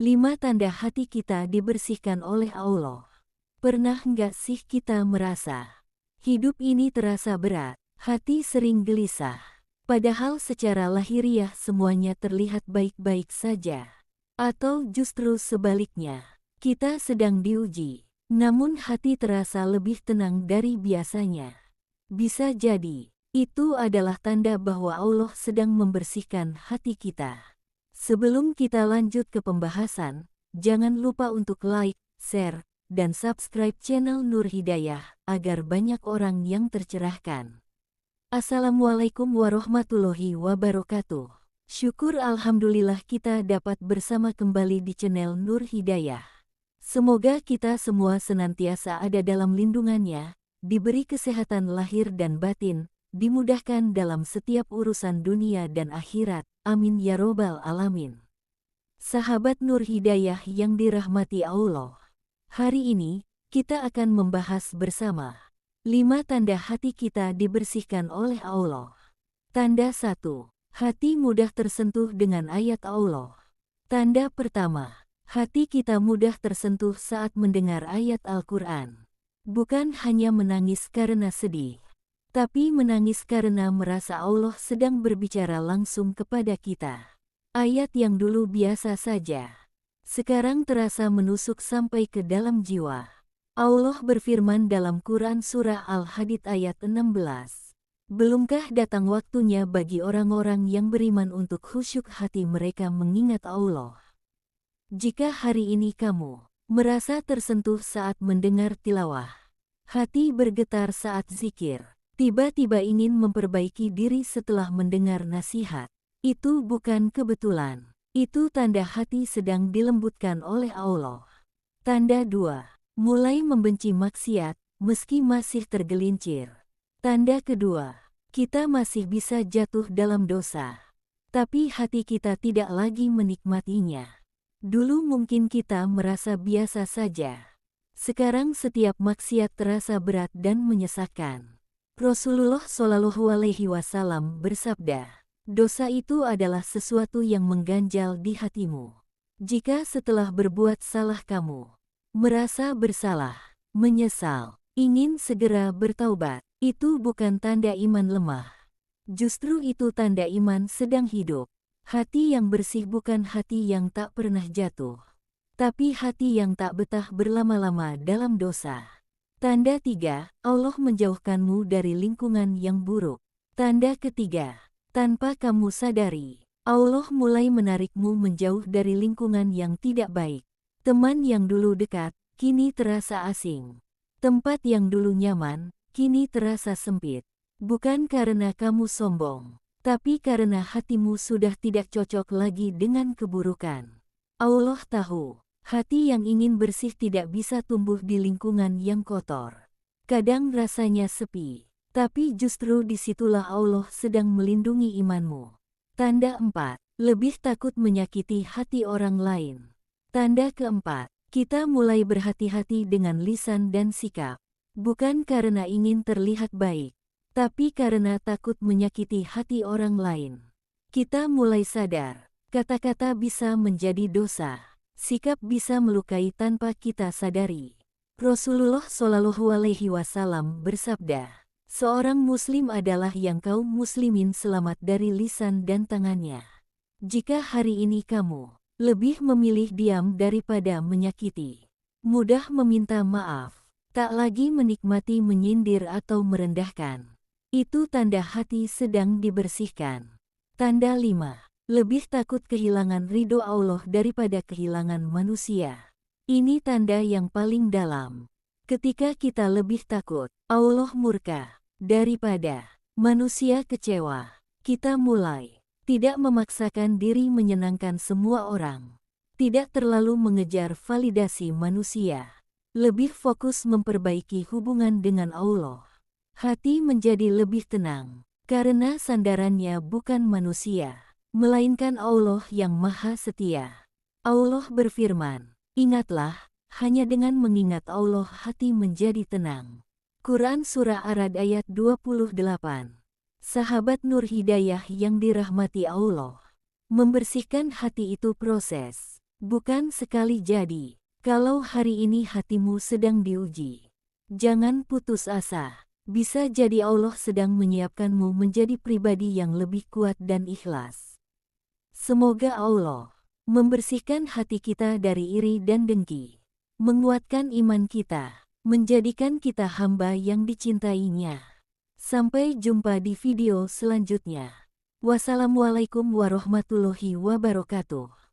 5 tanda hati kita dibersihkan oleh Allah. Pernah nggak sih kita merasa hidup ini terasa berat, hati sering gelisah, padahal secara lahiriah semuanya terlihat baik-baik saja? Atau justru sebaliknya, kita sedang diuji, namun hati terasa lebih tenang dari biasanya? Bisa jadi, itu adalah tanda bahwa Allah sedang membersihkan hati kita. Sebelum kita lanjut ke pembahasan, jangan lupa untuk like, share, dan subscribe channel Nur Hidayah, agar banyak orang yang tercerahkan. Assalamualaikum warahmatullahi wabarakatuh. Syukur alhamdulillah kita dapat bersama kembali di channel Nur Hidayah. Semoga kita semua senantiasa ada dalam lindungannya, diberi kesehatan lahir dan batin, dimudahkan dalam setiap urusan dunia dan akhirat. Amin ya robbal alamin. Sahabat Nur Hidayah yang dirahmati Allah, hari ini kita akan membahas bersama 5 tanda hati kita dibersihkan oleh Allah. Tanda 1. Hati mudah tersentuh dengan ayat Allah. Tanda pertama, hati kita mudah tersentuh saat mendengar ayat Al-Quran. Bukan hanya menangis karena sedih, tapi menangis karena merasa Allah sedang berbicara langsung kepada kita. Ayat yang dulu biasa saja, sekarang terasa menusuk sampai ke dalam jiwa. Allah berfirman dalam Quran Surah Al-Hadid ayat 16. Belumkah datang waktunya bagi orang-orang yang beriman untuk khusyuk hati mereka mengingat Allah? Jika hari ini kamu merasa tersentuh saat mendengar tilawah, hati bergetar saat zikir, tiba-tiba ingin memperbaiki diri setelah mendengar nasihat, itu bukan kebetulan. Itu tanda hati sedang dilembutkan oleh Allah. Tanda 2. Mulai membenci maksiat, meski masih tergelincir. Tanda kedua, kita masih bisa jatuh dalam dosa, tapi hati kita tidak lagi menikmatinya. Dulu mungkin kita merasa biasa saja. Sekarang setiap maksiat terasa berat dan menyesakkan. Rasulullah Shallallahu Alaihi Wasallam bersabda, dosa itu adalah sesuatu yang mengganjal di hatimu. Jika setelah berbuat salah kamu merasa bersalah, menyesal, ingin segera bertaubat, itu bukan tanda iman lemah. Justru itu tanda iman sedang hidup. Hati yang bersih bukan hati yang tak pernah jatuh, tapi hati yang tak betah berlama-lama dalam dosa. Tanda 3. Allah menjauhkanmu dari lingkungan yang buruk. Tanda ketiga, tanpa kamu sadari, Allah mulai menarikmu menjauh dari lingkungan yang tidak baik. Teman yang dulu dekat, kini terasa asing. Tempat yang dulu nyaman, kini terasa sempit. Bukan karena kamu sombong, tapi karena hatimu sudah tidak cocok lagi dengan keburukan. Allah tahu, hati yang ingin bersih tidak bisa tumbuh di lingkungan yang kotor. Kadang rasanya sepi, tapi justru disitulah Allah sedang melindungi imanmu. Tanda 4. Lebih takut menyakiti hati orang lain. Tanda keempat, kita mulai berhati-hati dengan lisan dan sikap. Bukan karena ingin terlihat baik, tapi karena takut menyakiti hati orang lain. Kita mulai sadar, kata-kata bisa menjadi dosa. Sikap bisa melukai tanpa kita sadari. Rasulullah Shallallahu Alaihi Wasallam bersabda, seorang muslim adalah yang kaum muslimin selamat dari lisan dan tangannya. Jika hari ini kamu lebih memilih diam daripada menyakiti, mudah meminta maaf, tak lagi menikmati menyindir atau merendahkan, itu tanda hati sedang dibersihkan. Tanda 5. Lebih takut kehilangan ridho Allah daripada kehilangan manusia. Ini tanda yang paling dalam. Ketika kita lebih takut Allah murka daripada manusia kecewa, kita mulai tidak memaksakan diri menyenangkan semua orang. Tidak terlalu mengejar validasi manusia. Lebih fokus memperbaiki hubungan dengan Allah. Hati menjadi lebih tenang, karena sandarannya bukan manusia, melainkan Allah yang Maha Setia. Allah berfirman, ingatlah, hanya dengan mengingat Allah hati menjadi tenang. Quran Surah Ar-Ra'd ayat 28. Sahabat Nur Hidayah yang dirahmati Allah, membersihkan hati itu proses. bukan sekali jadi. Kalau hari ini hatimu sedang diuji, jangan putus asa. Bisa jadi Allah sedang menyiapkanmu menjadi pribadi yang lebih kuat dan ikhlas. Semoga Allah membersihkan hati kita dari iri dan dengki, menguatkan iman kita, menjadikan kita hamba yang dicintainya. Sampai jumpa di video selanjutnya. Wassalamualaikum warahmatullahi wabarakatuh.